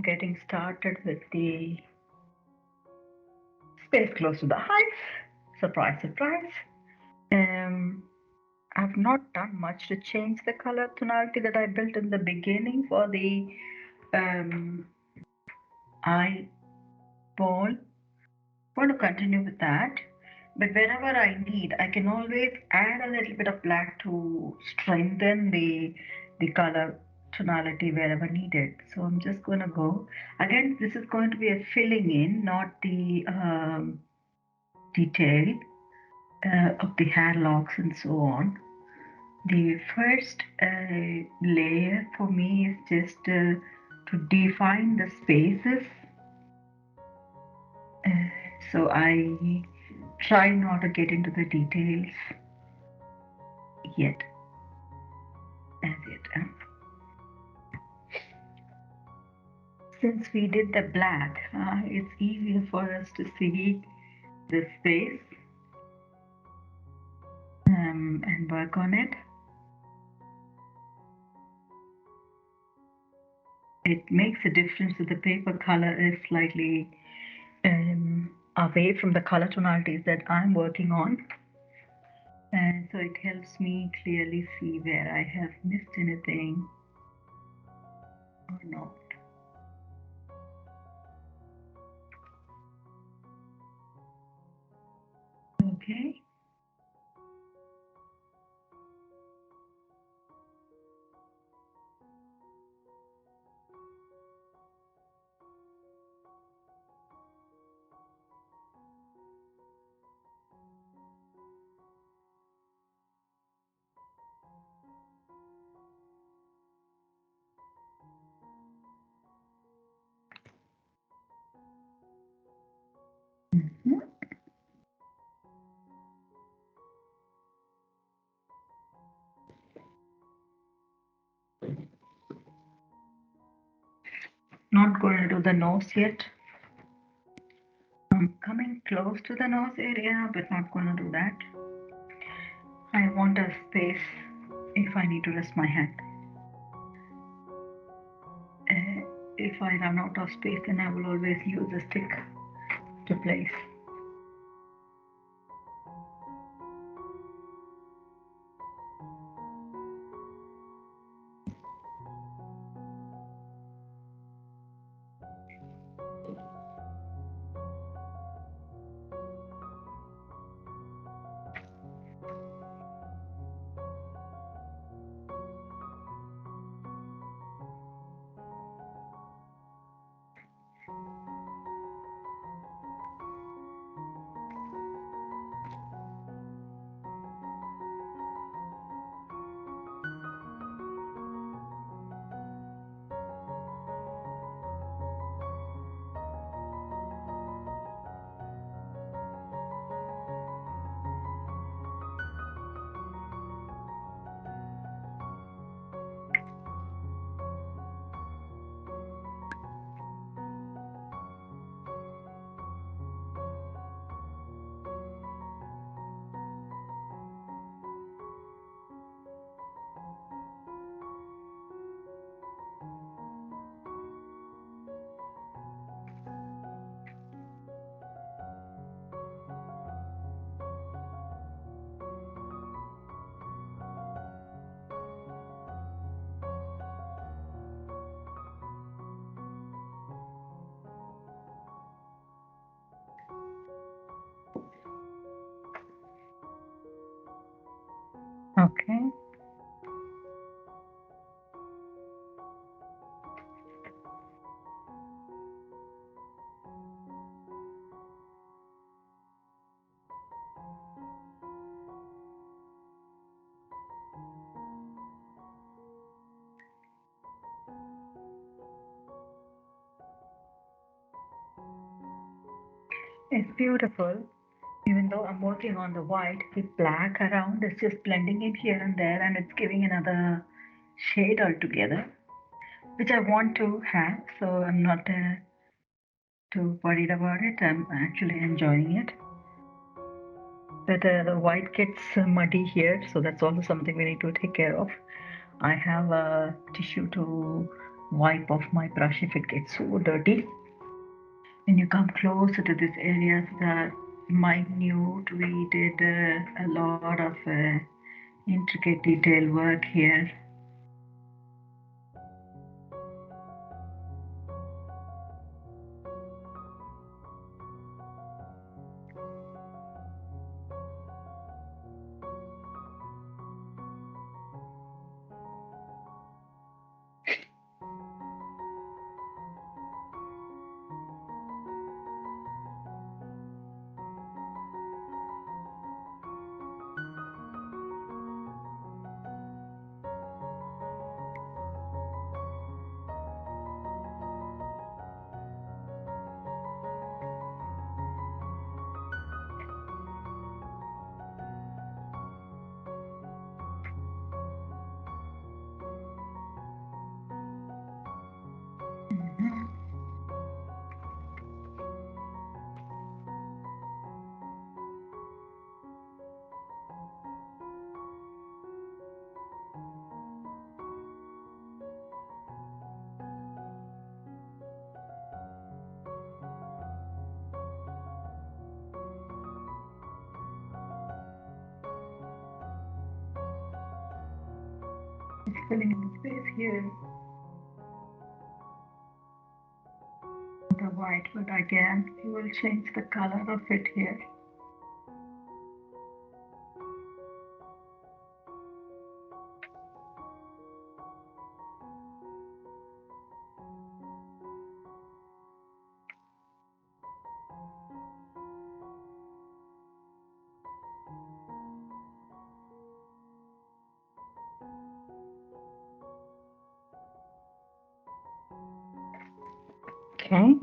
getting started with the space close to the heights. Surprise, surprise. Um, I've not done much to change the color tonality that I built in the beginning for the um, eyeball. Want to continue with that, but wherever I need, I can always add a little bit of black to strengthen the color tonality wherever needed. So I'm just going to go again. This is going to be a filling in, not the detail of the hair locks and so on. The first layer for me is just to define the spaces. So I try not to get into the details yet, as yet. Since we did the black, it's easier for us to see the space and work on it. It makes a difference if the paper color is slightly away from the color tonalities that I'm working on. And so it helps me clearly see where I have missed anything or not. Okay. Mhm. Not going to do the nose yet. I'm coming close to the nose area, but not going to do that. I want a space if I need to rest my hand. If I run out of space, then I will always use a stick to place. Okay. It's beautiful. Even though I'm working on the white, the black around is just blending in here and there, and it's giving another shade altogether, which I want to have. So I'm not too worried about it. I'm actually enjoying it. But the white gets muddy here, so that's also something we need to take care of. I have a tissue to wipe off my brush if it gets so dirty. When you come closer to this area, the minute, we did a lot of intricate detail work here. It's filling in the space here, the white, but again, we will change the color of it here. Okay.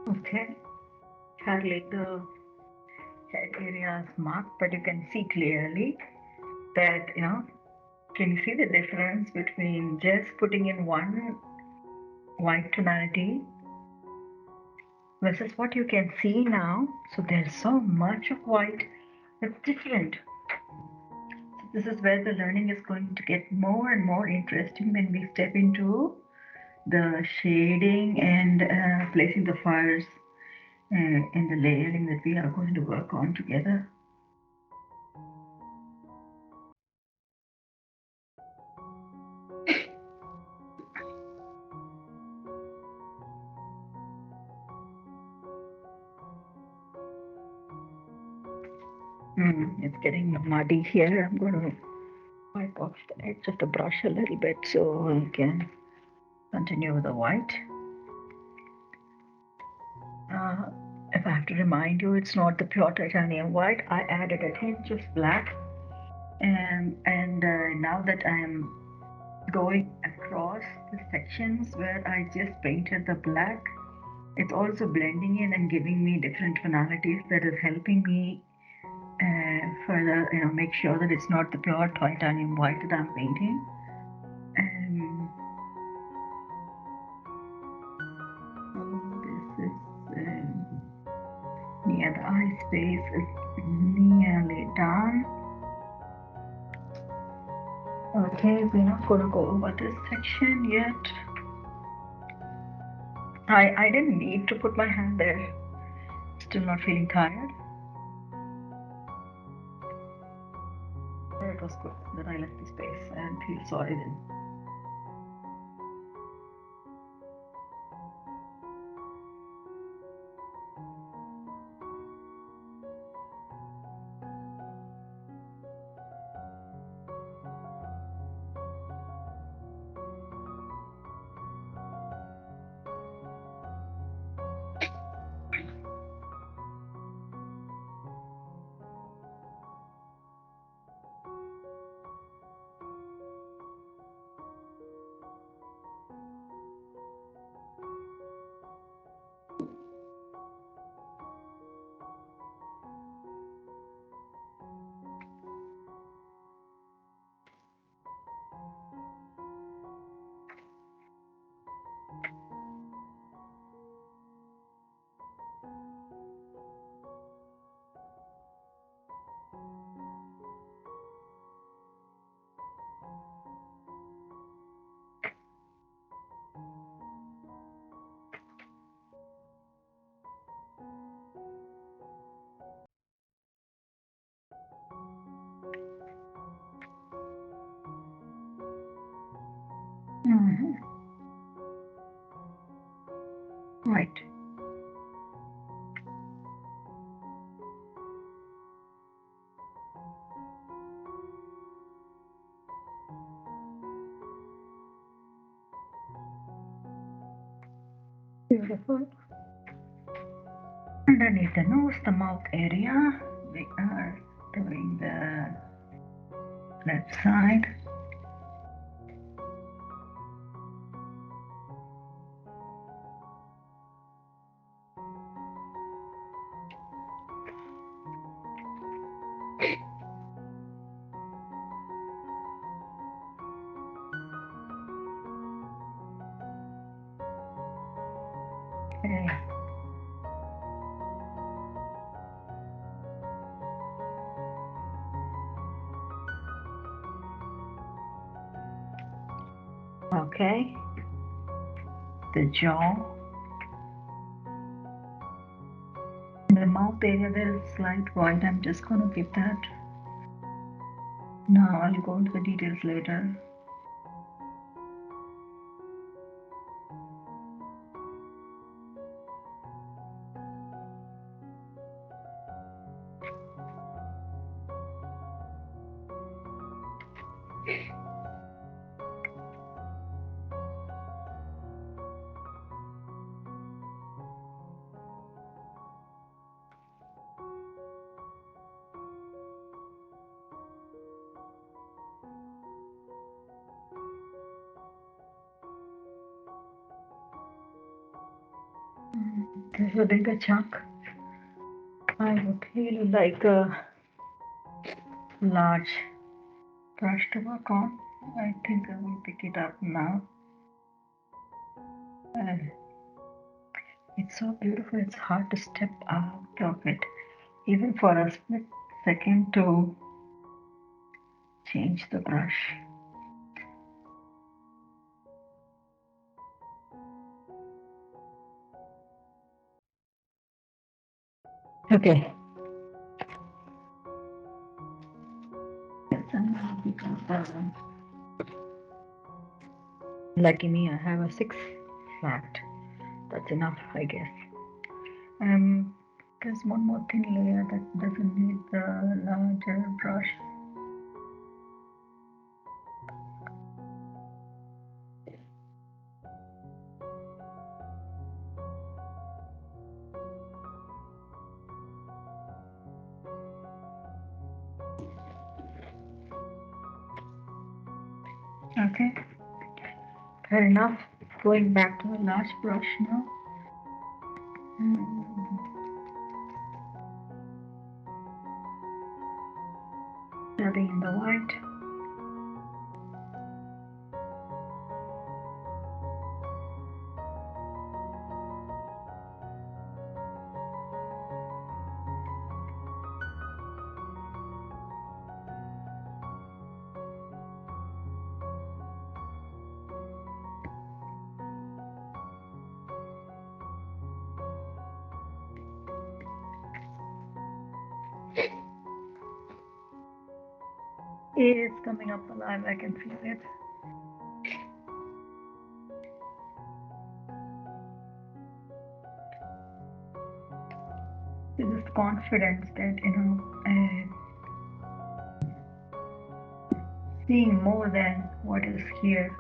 Okay. Hardly the head area is marked, but you can see clearly that, can you see the difference between just putting in one white tonality versus what you can see now? So there's so much of white that's different. So this is where the learning is going to get more and more interesting when we step into the shading and placing the fires and the layering that we are going to work on together. It's getting muddy here. I'm going to wipe off the edge of the brush a little bit so I can continue with the white. If I have to remind you, it's not the pure titanium white. I added a hint of black, and now that I am going across the sections where I just painted the black, it's also blending in and giving me different tonalities that is helping me further, make sure that it's not the pure titanium white that I'm painting. And so this is near the eye space is nearly done. Okay, we're not gonna go over this section yet. I didn't need to put my hand there. Still not feeling tired. But it was good that I left the space and feel sorry then. Mm-hmm. Right. Beautiful. Underneath the nose, the mouth area, we are doing the left side. Okay. Okay. The jaw. In the mouth area, there is slight white. I'm just going to give that. Now I'll go into the details later. This is a bigger chunk. I would really like a large brush to work on. I think I will pick it up now. It's so beautiful, it's hard to step out of it, even for a split second to change the brush. Okay. Yes, lucky me, I have a 6 flat. That's enough, I guess. There's one more thin layer that doesn't need the larger brush. Okay, fair enough. Going back to a large brush now. Adding in the white. It's coming up alive, I can feel it. There's this confidence that, seeing more than what is here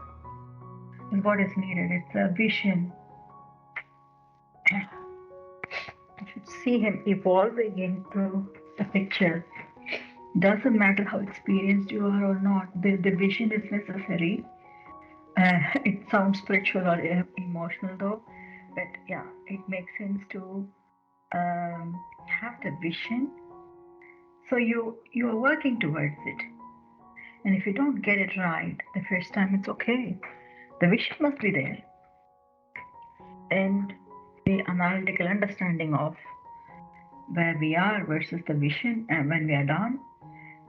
is what is needed. It's a vision. You should see him evolving into the picture. Doesn't matter how experienced you are or not, the vision is necessary. It sounds spiritual or emotional though, but yeah, it makes sense to have the vision. So you are working towards it, and if you don't get it right the first time, it's okay. The vision must be there, and the analytical understanding of where we are versus the vision, and when we are done,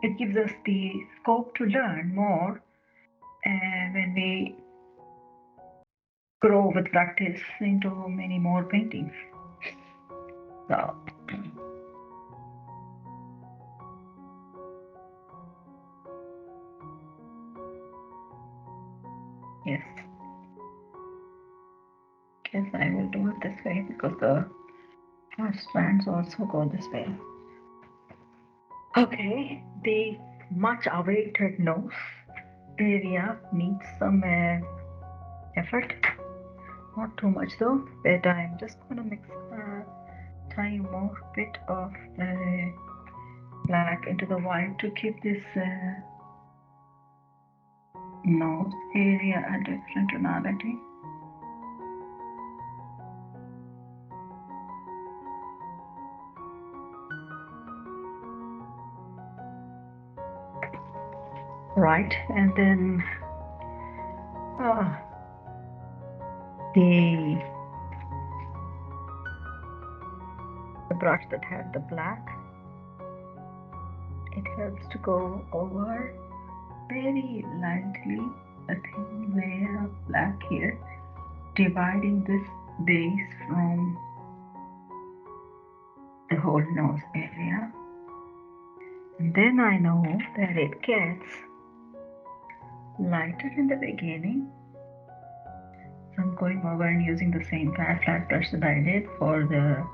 it gives us the scope to learn more. And when we grow with practice into many more paintings. So, yes, guess I will do it this way because the strands also go this way. Okay, the much awaited nose area needs some effort. Not too much though, but I'm just gonna mix tiny more bit of black into the white to keep this nose area a different tonality. Right, and then the brush that had the black, it helps to go over very lightly a thin layer of black here, dividing this base from the whole nose area. And then I know that it gets lighter in the beginning. So I'm going over and using the same flat brush that I did for the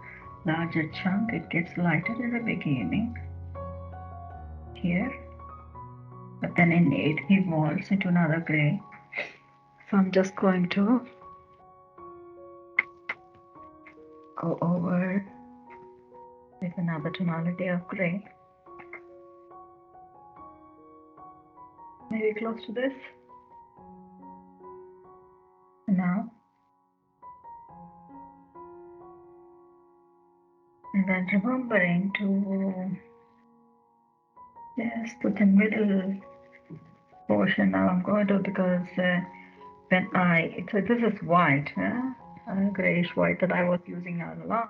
larger chunk. It gets lighter in the beginning here, but then it evolves into another gray. So I'm just going to go over with another tonality of gray, maybe close to this. Now, and then remembering to just put the middle portion. Now I'm going to, because so this is white, grayish white that I was using all along.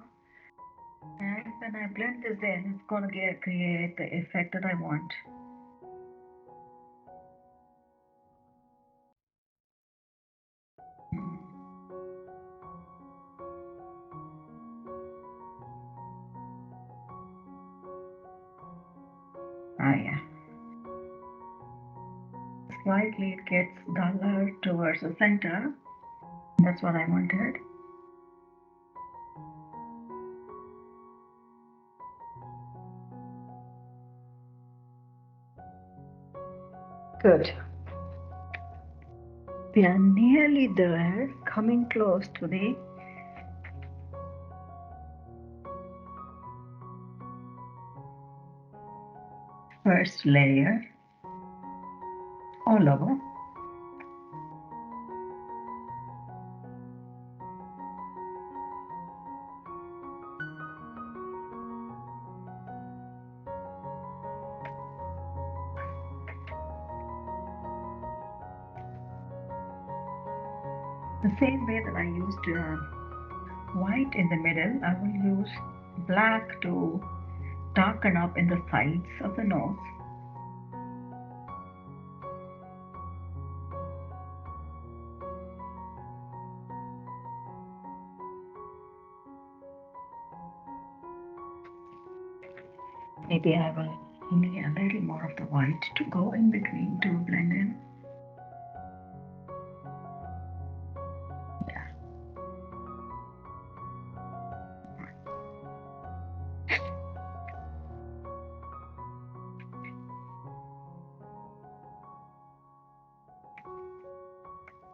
And when I blend this in, it's going to create the effect that I want. Yeah. Slightly it gets duller towards the center. That's what I wanted. Good. We are nearly there, coming close to the first layer all over. The same way that I used white in the middle, I will use black to darken up in the sides of the nose. Maybe I will need a little more of the white to go in between to blend in. Yeah.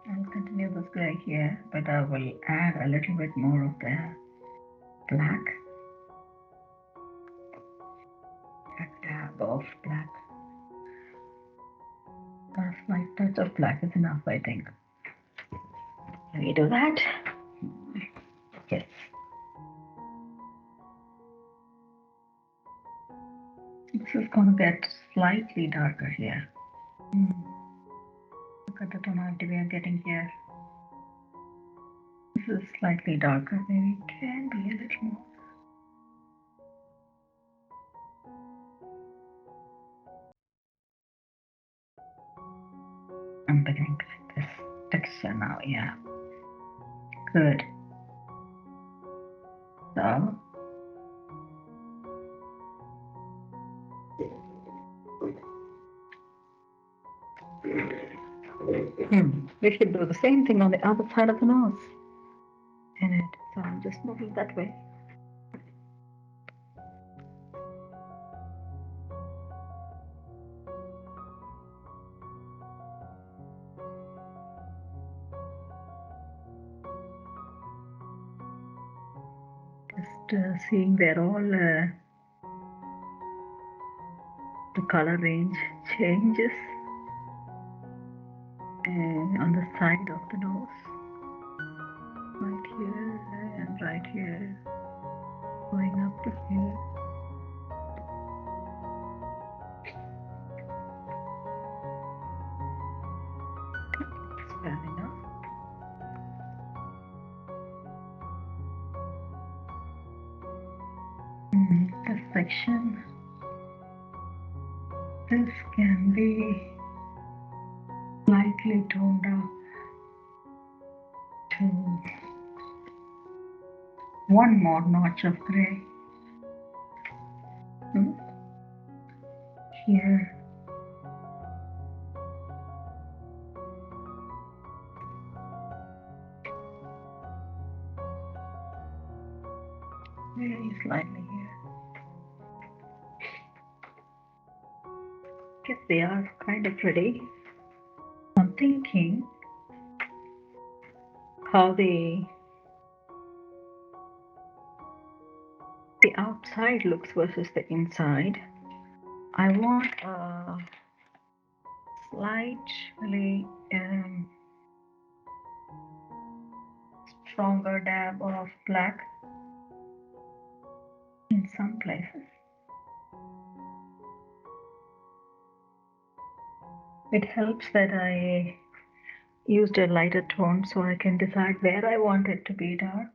I'll continue this gray here, but I will add a little bit more of the black. A dab of black. A slight touch of black is enough, I think. Let me do that. Yes. This is going to get slightly darker here. Look at the tonality we are getting here. This is slightly darker. Maybe it can be a little more. I'm beginning to like this texture now, yeah. Good. So, we should do the same thing on the other side of the nose. In it. So I'm just moving that way. Just seeing where all the color range changes on the side of the nose. Right here and right here. Going up to here. That's fair enough. This section. This can be slightly toned up to one more notch of gray. Here. Very slightly here. Guess they are kind of pretty. I'm thinking how the outside looks versus the inside. I want a slightly stronger dab of black in some places. It helps that I used a lighter tone so I can decide where I want it to be dark.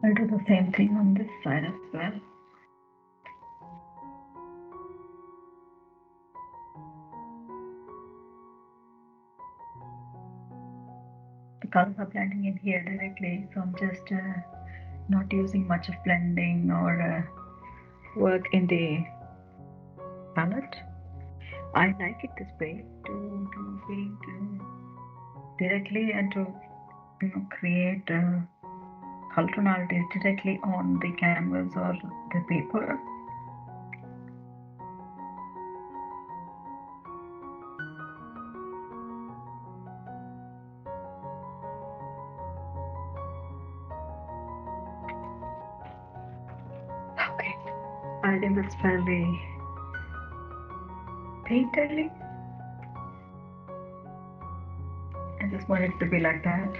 I'll do the same thing on this side as well. The colors are blending in here directly, so I'm just not using much of blending or work in the palette. I like it this way to paint directly and to create color tonalities directly on the canvas or the paper. Okay, I think that's fairly painterly. I just want it to be like that.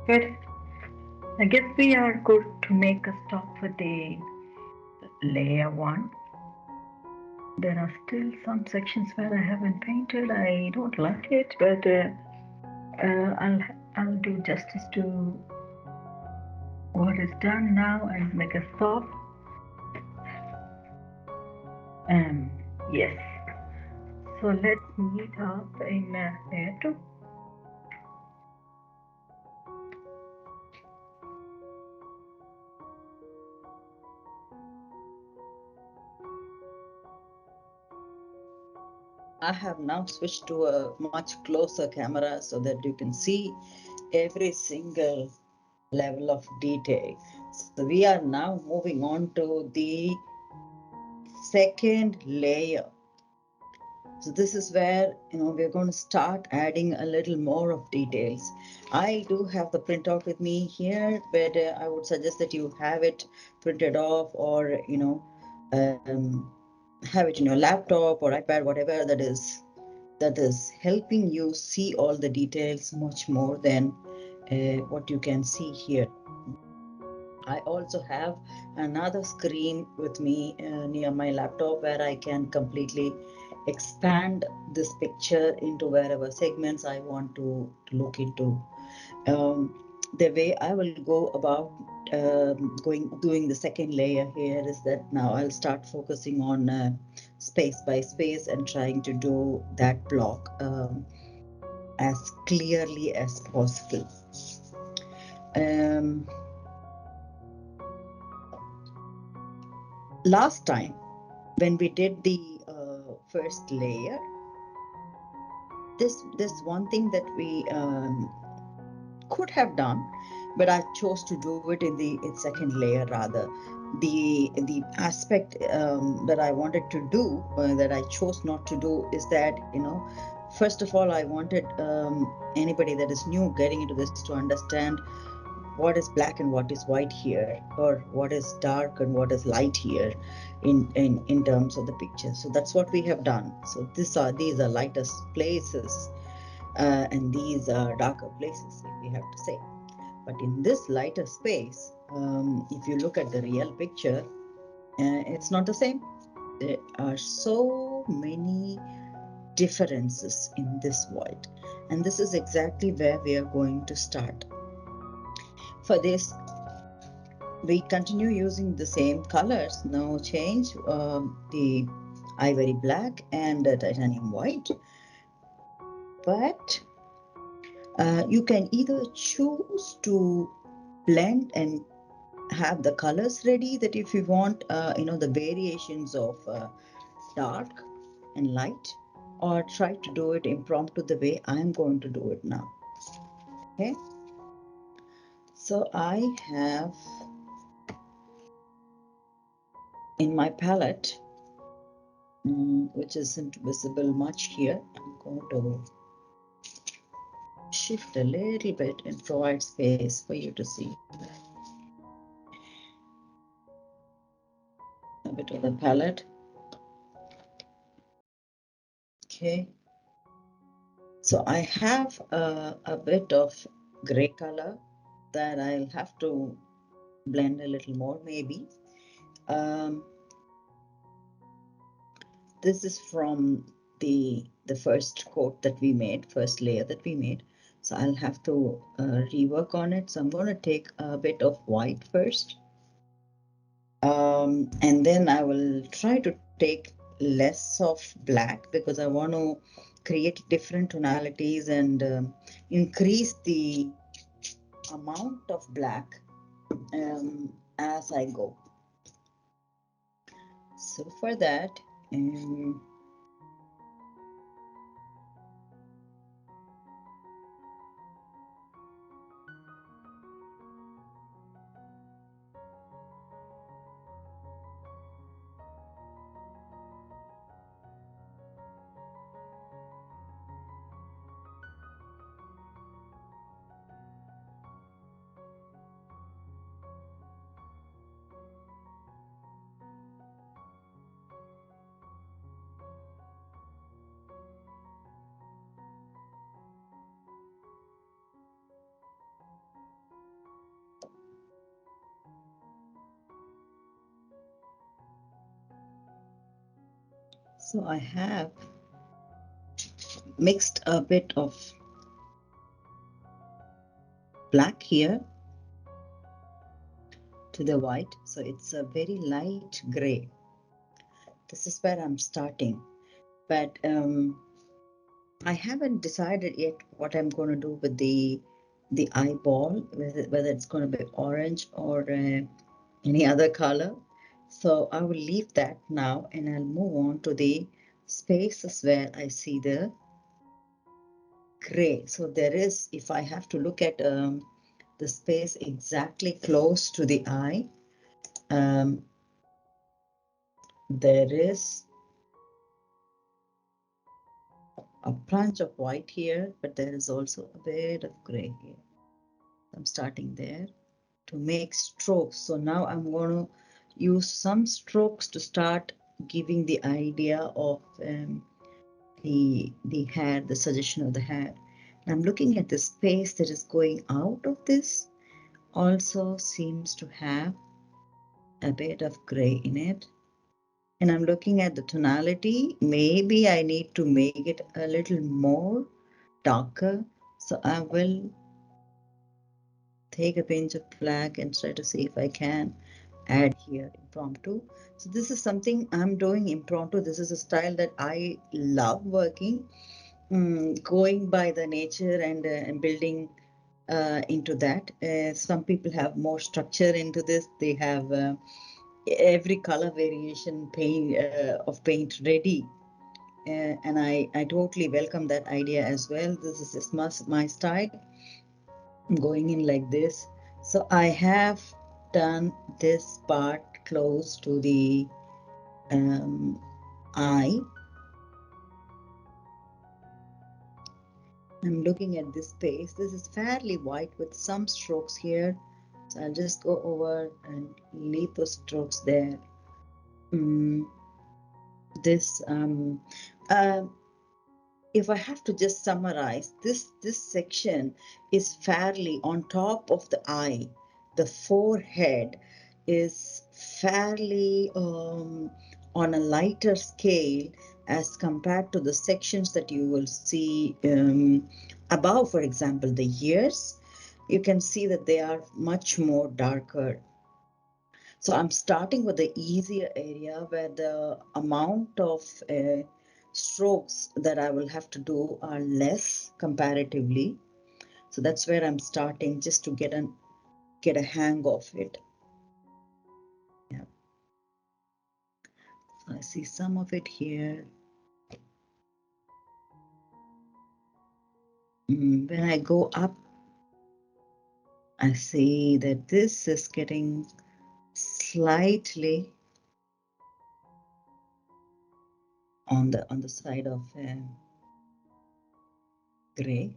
Good. I guess we are good to make a stop for the layer one. There are still some sections where I haven't painted. I don't like it, but I'll do justice to what is done now and make a stop. Um, yes. So let's meet up in layer two. I have now switched to a much closer camera so that you can see every single level of detail. So we are now moving on to the second layer. So this is where we're going to start adding a little more of details. I do have the printout with me here, but I would suggest that you have it printed off, or um, have it in your laptop or iPad, whatever that is helping you see all the details much more than what you can see here. I also have another screen with me near my laptop where I can completely expand this picture into wherever segments I want to look into. Um, the way I will go about doing the second layer here is that now I'll start focusing on space by space and trying to do that block as clearly as possible. Um, Last time when we did the first layer, this one thing that we could have done, but I chose to do it in the second layer rather. The aspect that I wanted to do, that I chose not to do, is that first of all, I wanted anybody that is new getting into this to understand what is black and what is white here, or what is dark and what is light here in terms of the picture. So that's what we have done. So these are lightest places, and these are darker places, if we have to say. But in this lighter space, if you look at the real picture, it's not the same. There are so many differences in this void, and this is exactly where we are going to start. For this, we continue using the same colors, no change. The ivory black and titanium white, but you can either choose to blend and have the colors ready, that if you want the variations of dark and light, or try to do it impromptu the way I'm going to do it now. Okay, so I have in my palette, which isn't visible much here, I'm going to shift a little bit and provide space for you to see a bit of the palette. Okay, so I have a bit of gray color that I'll have to blend a little more maybe. Um, this is from the first coat that we made, first layer that we made. So I'll have to rework on it. So I'm going to take a bit of white first. And then I will try to take less of black, because I want to create different tonalities and increase the amount of black as I go. So for that, So I have mixed a bit of black here to the white. So it's a very light gray. This is where I'm starting. But I haven't decided yet what I'm going to do with the eyeball, whether it's going to be orange or any other color. So I will leave that now and I'll move on to the spaces where I see the gray. So there is, if I have to look at the space exactly close to the eye, there is a bunch of white here, but there is also a bit of gray here. I'm starting there to make strokes. So now I'm going to use some strokes to start giving the idea of the hair, the suggestion of the hair. And I'm looking at the space that is going out of this also seems to have a bit of gray in it. And I'm looking at the tonality. Maybe I need to make it a little more darker. So I will take a pinch of black and try to see if I can add here impromptu. So this is something I'm doing impromptu. This is a style that I love working, going by the nature and building into that. Some people have more structure into this. They have every color variation paint of paint ready. And I totally welcome that idea as well. This is just my style. I'm going in like this. So I have done this part close to the eye. I'm looking at this space. This is fairly white with some strokes here. So I'll just go over and leave those strokes there. This if I have to just summarize, this section is fairly on top of the eye. The forehead is fairly on a lighter scale as compared to the sections that you will see above, for example, the ears. You can see that they are much more darker. So I'm starting with the easier area where the amount of strokes that I will have to do are less comparatively. So that's where I'm starting just to get a hang of it. Yeah. So I see some of it here. When I go up, I see that this is getting slightly on the side of gray.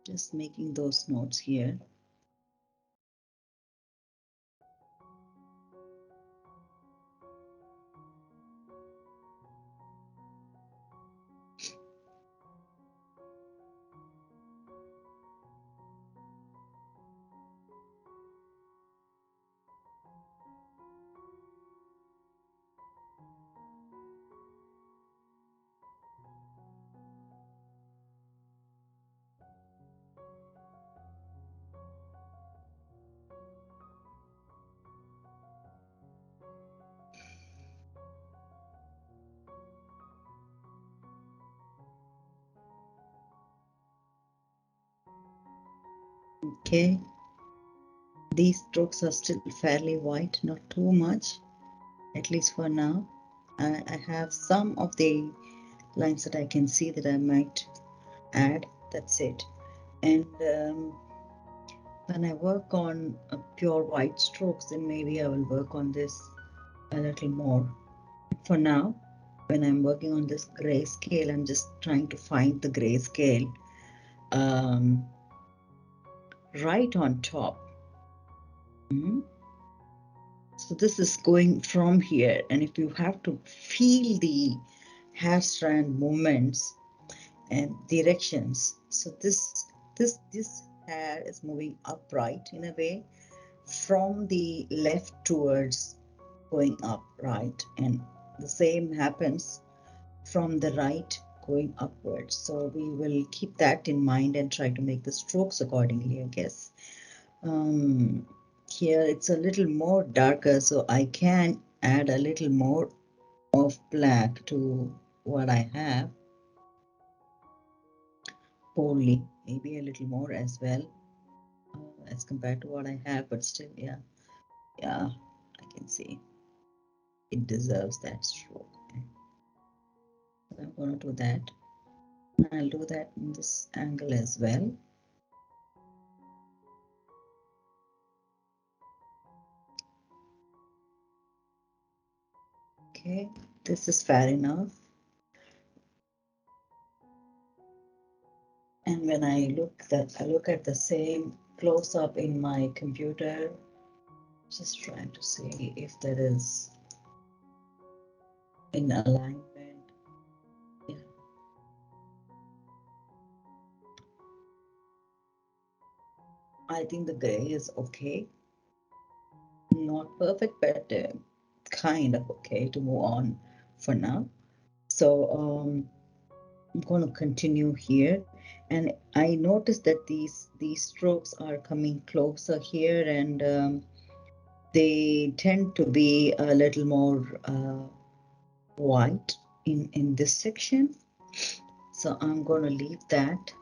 Just making those notes here. Okay. These strokes are still fairly white, not too much, at least for now. I have some of the lines that I can see that I might add. That's it. And when I work on pure white strokes, then maybe I will work on this a little more. For now, when I'm working on this gray scale, I'm just trying to find the gray scale right on top. So this is going from here, and if you have to feel the hair strand movements and directions, so this hair is moving upright in a way from the left towards going up, right, and the same happens from the right going upwards. So we will keep that in mind and try to make the strokes accordingly, I guess. Um, Here it's a little more darker, so I can add a little more of black to what I have. Boldly, maybe a little more as well, as compared to what I have, but still, yeah, I can see it deserves that stroke. Okay. So I'm going to do that. I'll do that in this angle as well. Okay, this is fair enough. And when I look at the same close up in my computer, just trying to see if there is in alignment. Yeah. I think the gray is okay. Not perfect, but kind of okay to move on for now. So I'm going to continue here, and I noticed that these strokes are coming closer here, and they tend to be a little more white in this section. So I'm going to leave that.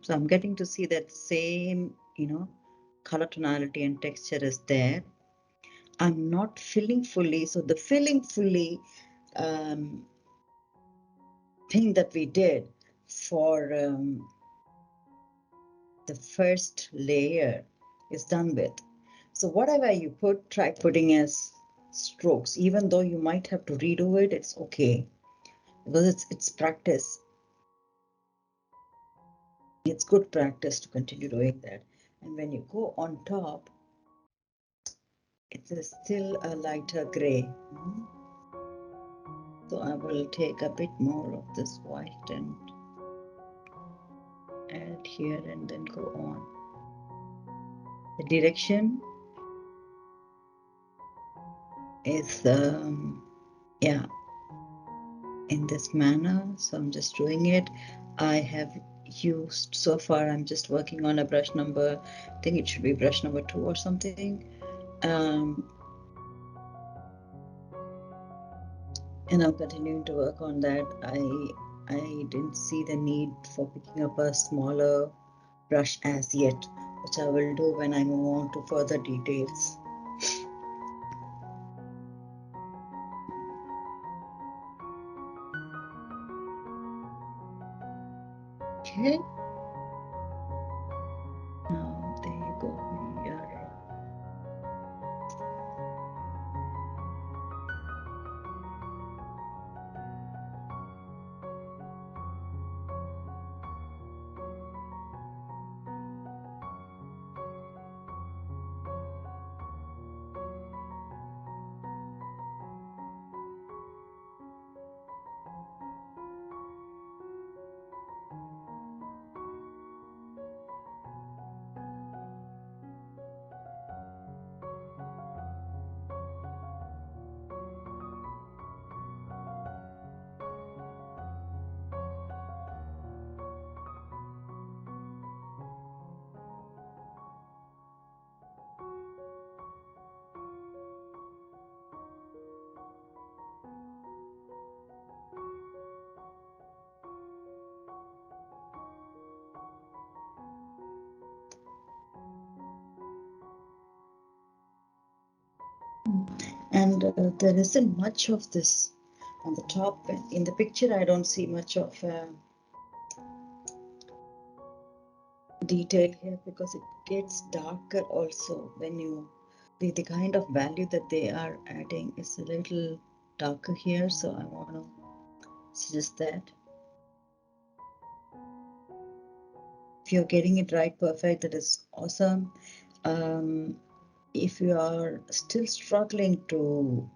So I'm getting to see that same, color tonality and texture is there. I'm not filling fully. So the filling fully um, thing that we did for the first layer is done with. So whatever you put, try putting as strokes. Even though you might have to redo it, it's okay because it's practice. It's good practice to continue doing that. And when you go on top, it is still a lighter gray. So I will take a bit more of this white and add here and then go on. The direction is, yeah, in this manner. So I'm just doing it. I have used so far, I'm just working on a brush number, I think it should be brush number 2 or something. And I'm continuing to work on that. I didn't see the need for picking up a smaller brush as yet, which I will do when I move on to further details. Okay. Now there you go. We are And there isn't much of this on the top. In the picture, I don't see much of detail here because it gets darker also when you the kind of value that they are adding is a little darker here, so I want to suggest that if you're getting it right perfect, that is awesome. If you are still struggling to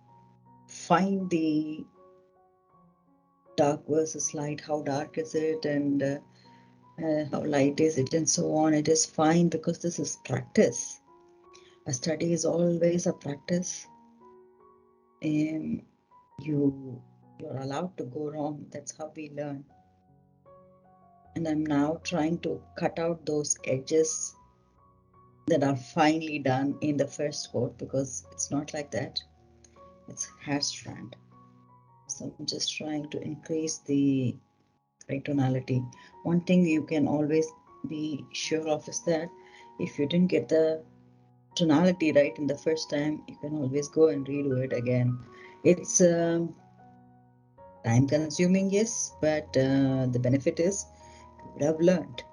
find the dark versus light, how dark is it, and how light is it, and so on, it is fine because this is practice. A study is always a practice, and you're allowed to go wrong. That's how we learn. And I'm now trying to cut out those edges that are finely done in the first coat because it's not like that. It's hair strand. So I'm just trying to increase the right tonality. One thing you can always be sure of is that if you didn't get the tonality right in the first time, you can always go and redo it again. It's time consuming, yes, but the benefit is you would have learned.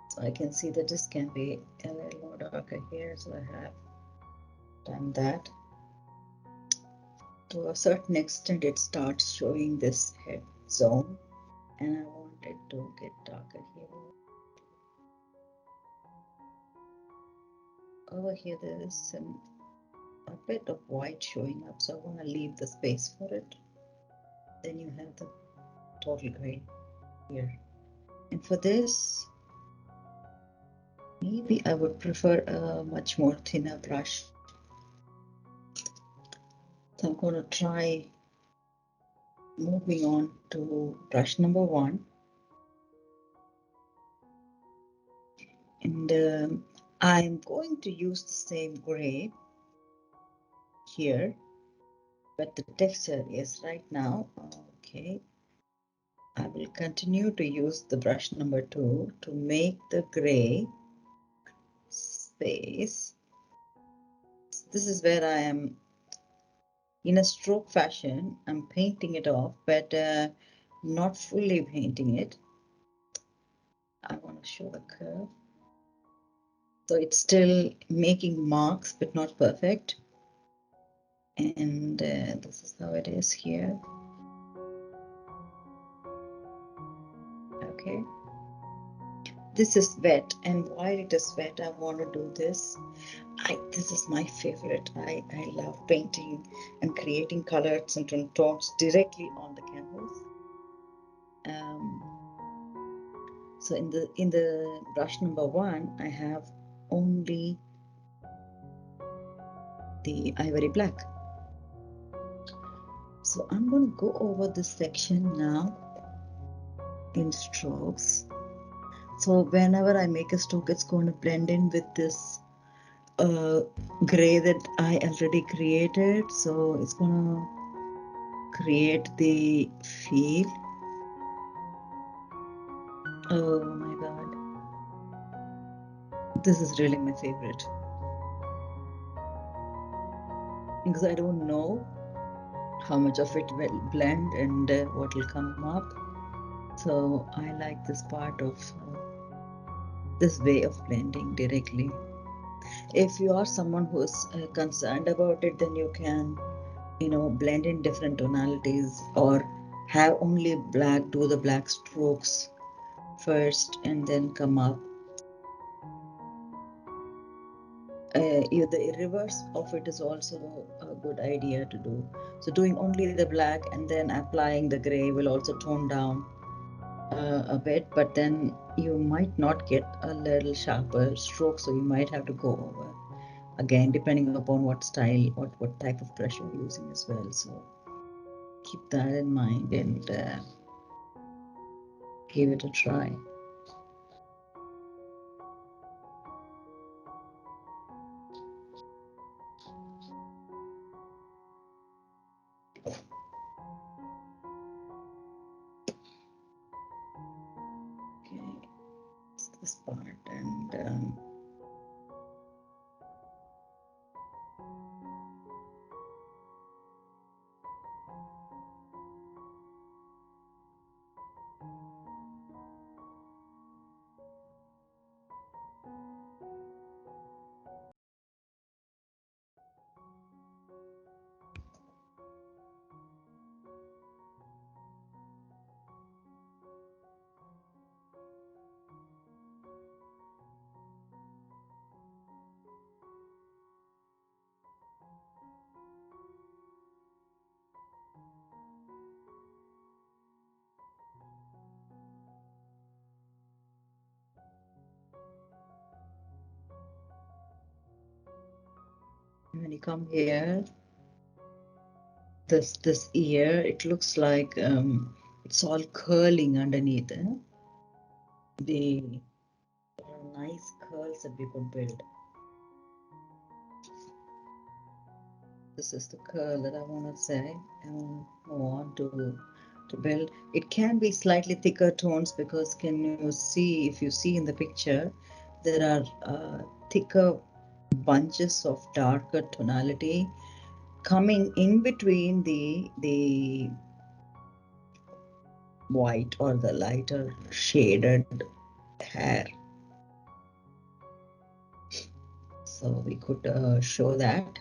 So I can see that this can be a little more darker here, so I have done that. To a certain extent, it starts showing this head zone, and I want it to get darker here. Over here, there is a bit of white showing up, so I want to leave the space for it. Then you have the total gray here. And for this, maybe I would prefer a much more thinner brush. So I'm going to try moving on to brush number 1. And I'm going to use the same gray here, but the texture is right now, okay. I will continue to use the brush number 2 to make the gray space. This is where I am in a stroke fashion. I'm painting it off, but not fully painting it. I want to show the curve. So it's still making marks, but not perfect. And this is how it is here. Okay. This is wet, and while it is wet, I want to do this. This is my favorite. I love painting and creating colors and tones directly on the canvas. So in the brush number 1, I have only the ivory black. So I'm going to go over this section now in strokes. So whenever I make a stroke, it's going to blend in with this gray that I already created. So it's going to create the feel. Oh my god, this is really my favorite because I don't know how much of it will blend and what will come up. So I like this part of this way of blending directly. If you are someone who is concerned about it, then you can, blend in different tonalities or have only black, do the black strokes first and then come up. The reverse of it is also a good idea to do. So doing only the black and then applying the gray will also tone down a bit, but then you might not get a little sharper stroke, so you might have to go over again depending upon what style, what type of brush you're using as well. So keep that in mind and give it a try. Okay, this part, and when you come here, this ear, it looks like it's all curling underneath. The nice curls that we could build. This is the curl that I want to say. I want to build. It can be slightly thicker tones because can you see, if you see in the picture, there are thicker bunches of darker tonality coming in between the white or the lighter shaded hair. So we could show that.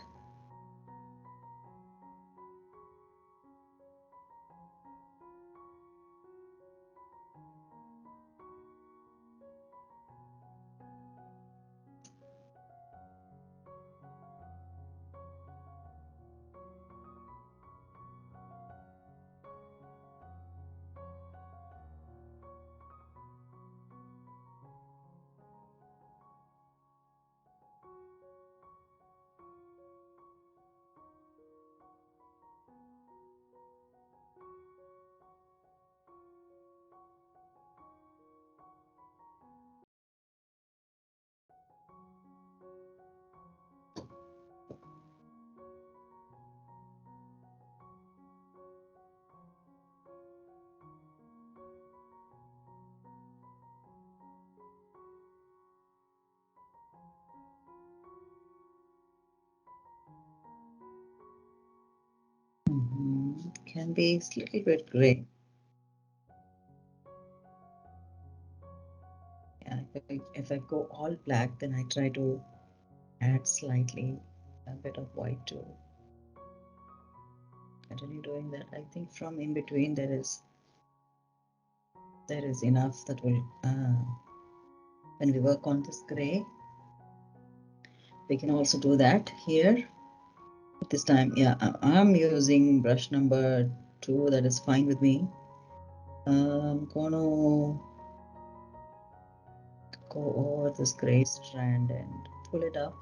Can be a little bit gray. Yeah, if I go all black, then I try to add slightly a bit of white to continue doing that. I think from in between there is enough that will when we work on this gray, we can also do that here. This time, yeah, I'm using brush number 2. That is fine with me. I'm gonna go over this gray strand and pull it up.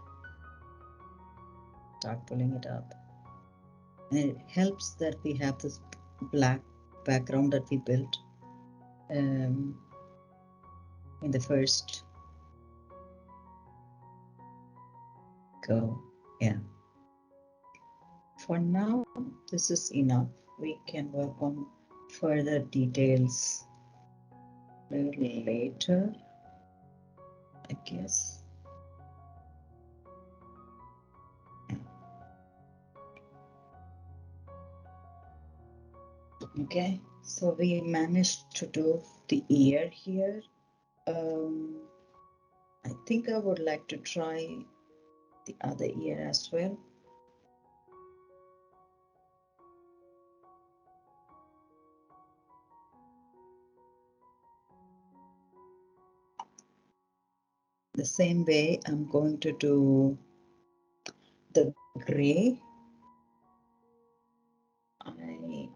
Start pulling it up. And it helps that we have this black background that we built in the first go. Yeah. For now, this is enough. We can work on further details a little later, I guess. Yeah. Okay, so we managed to do the ear here. I think I would like to try the other ear as well. The same way, I'm going to do the gray. I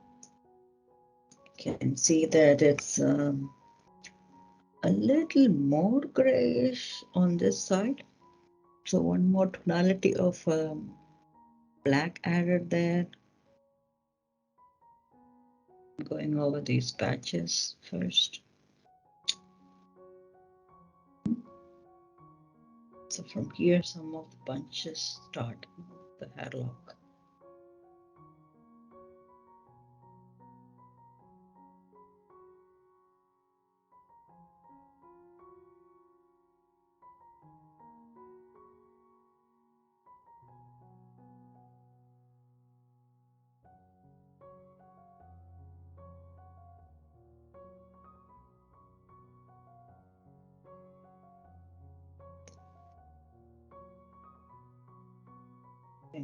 can see that it's a little more grayish on this side. So one more tonality of black added there. Going over these patches first. So from here, some of the bunches start the hairlock.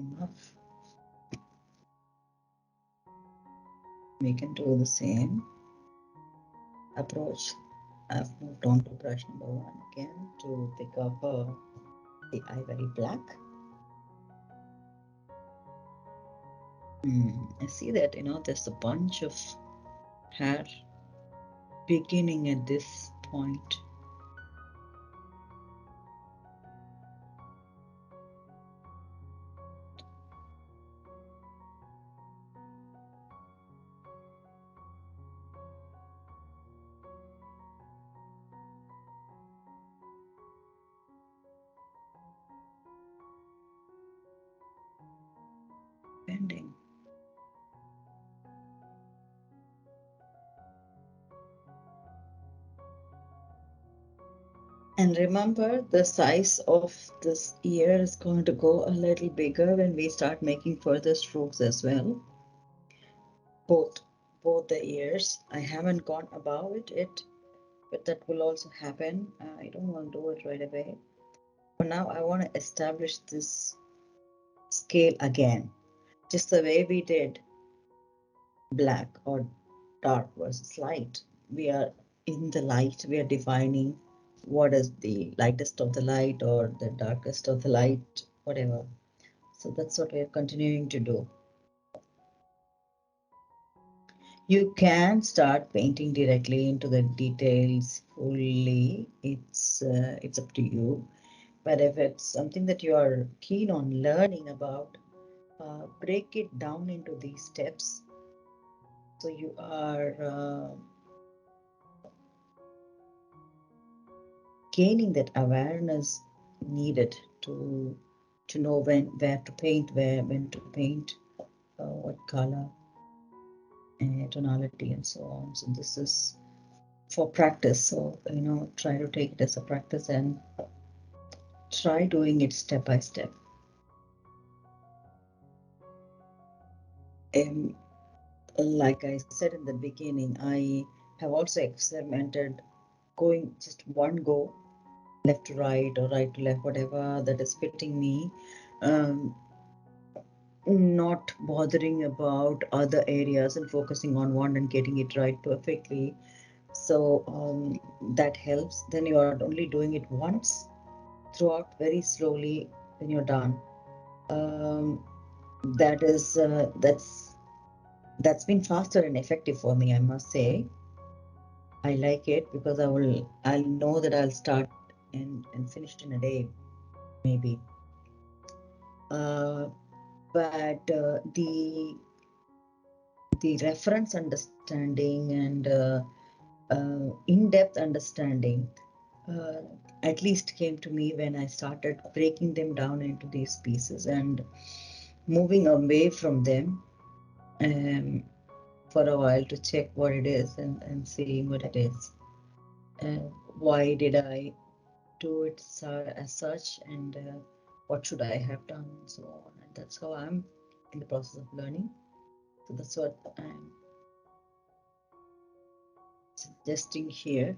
enough. We can do the same approach. I've moved on to brush number 1 again to pick up the ivory black. I see that, there's a bunch of hair beginning at this point. Bending. And remember, the size of this ear is going to go a little bigger when we start making further strokes as well. Both the ears. I haven't gone above it yet, but that will also happen. I don't want to do it right away. For now, I want to establish this scale again, just the way we did black or dark versus light. We are in the light, we are defining what is the lightest of the light or the darkest of the light, whatever. So that's what we're continuing to do. You can start painting directly into the details fully. It's up to you. But if it's something that you are keen on learning about, break it down into these steps. So you are gaining that awareness needed to know where to paint, when to paint, what color, and tonality, and so on. So this is for practice. So try to take it as a practice and try doing it step by step. Like I said in the beginning, I have also experimented going just one go, left to right or right to left, whatever that is fitting me. Not bothering about other areas and focusing on one and getting it right perfectly. So that helps. Then you are only doing it once throughout, very slowly, then you're done. That is that's been faster and effective for me, I must say. I like it because I'll know that I'll start and finish in a day, maybe. But the reference understanding and in-depth understanding uh, at least came to me when I started breaking them down into these pieces and moving away from them for a while to check what it is and seeing what it is. Why did I do it as such, and what should I have done, and so on. And that's how I'm in the process of learning. So that's what I'm suggesting here.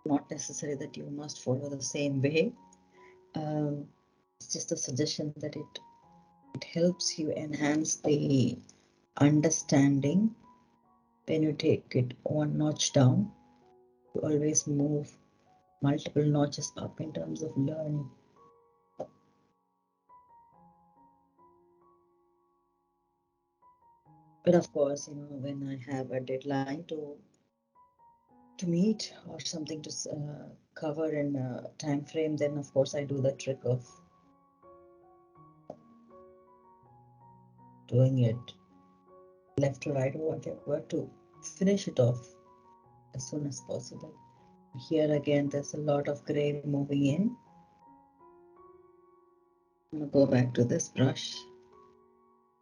Not necessary that you must follow the same way. It's just a suggestion that it helps you enhance the understanding. When you take it one notch down, you always move multiple notches up in terms of learning. But of course, when I have a deadline to meet or something to cover in a time frame, then of course I do the trick of doing it left to right or whatever to finish it off as soon as possible. Here again, there's a lot of gray moving in. I'm gonna go back to this brush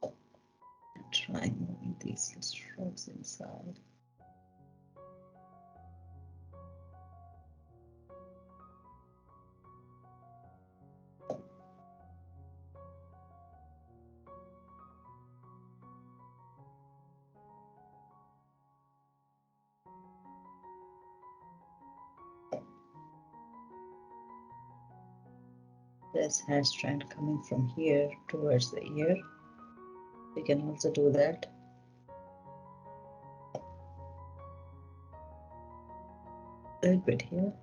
and try moving these strokes inside. There's hair strand coming from here towards the ear. We can also do that. A little bit here.